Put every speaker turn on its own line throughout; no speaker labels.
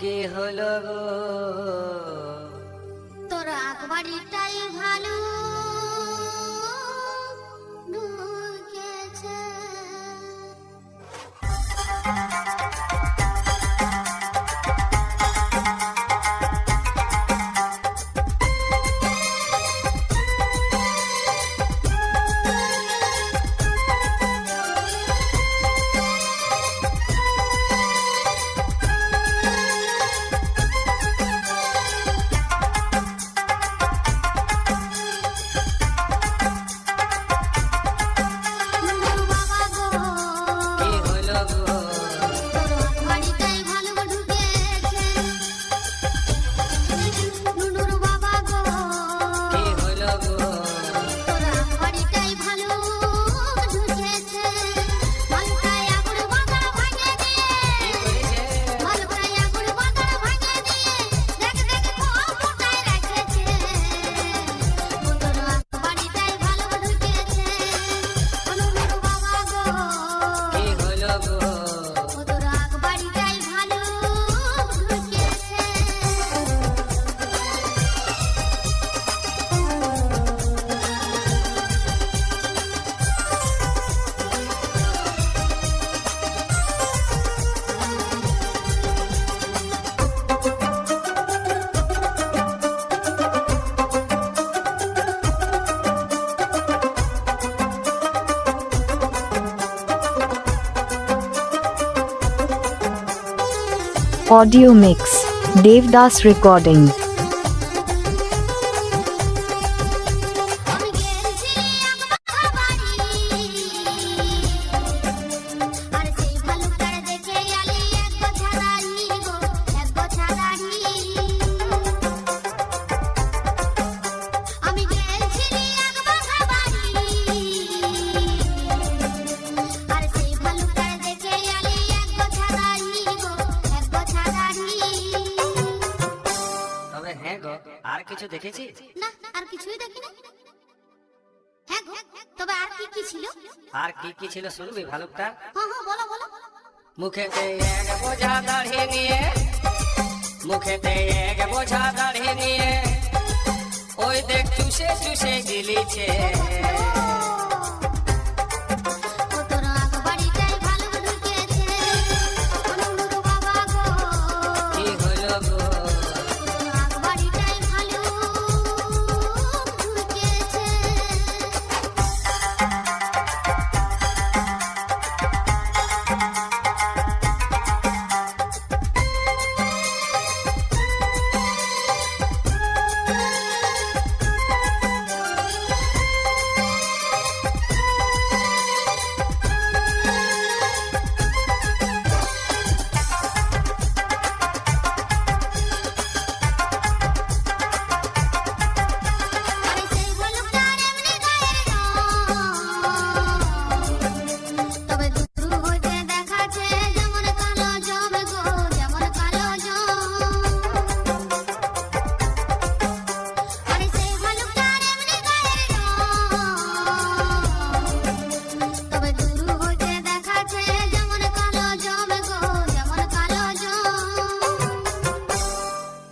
কি হলো গো
তোর আকবাড়িটাই ভালো ঢুকেছে।
Audio mix, Devdas recording.
আর কিছু দেখেছি
না, আর কিছুই দেখি না। হ্যাঁ গো, তবে আর কি কি ছিল?
আর কি কি ছিল শুনবি ভালুকটা?
হ্যাঁ হ্যাঁ, বলো বলো।
মুখেতে এক বোঝা দাড়ি নিয়ে, মুখেতে এক বোঝা দাড়ি নিয়ে, ওই দেখ চুষে চুষে গিলিছে।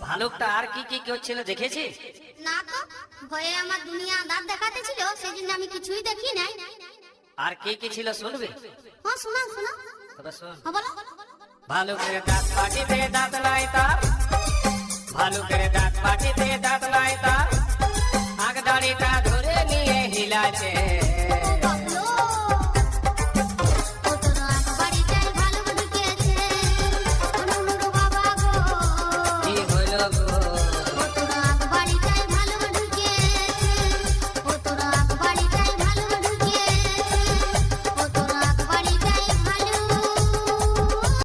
ভালুকটা আর কি কি করছিল দেখেছিস?
না তো, ভয়ে আমার দুনিয়া দাঁত দেখাতে ছিল, সেই জন্য আমি কিছুই দেখি নাই।
আর কি কি ছিল শুনবি?
হ্যাঁ শোনা শোনা।
তবে শোন।
হ্যাঁ বলো।
ভালুকের দাঁত পাটিতে দাঁত নাই তার, ভালুকের দাঁত পাটিতে দাঁত নাই তার,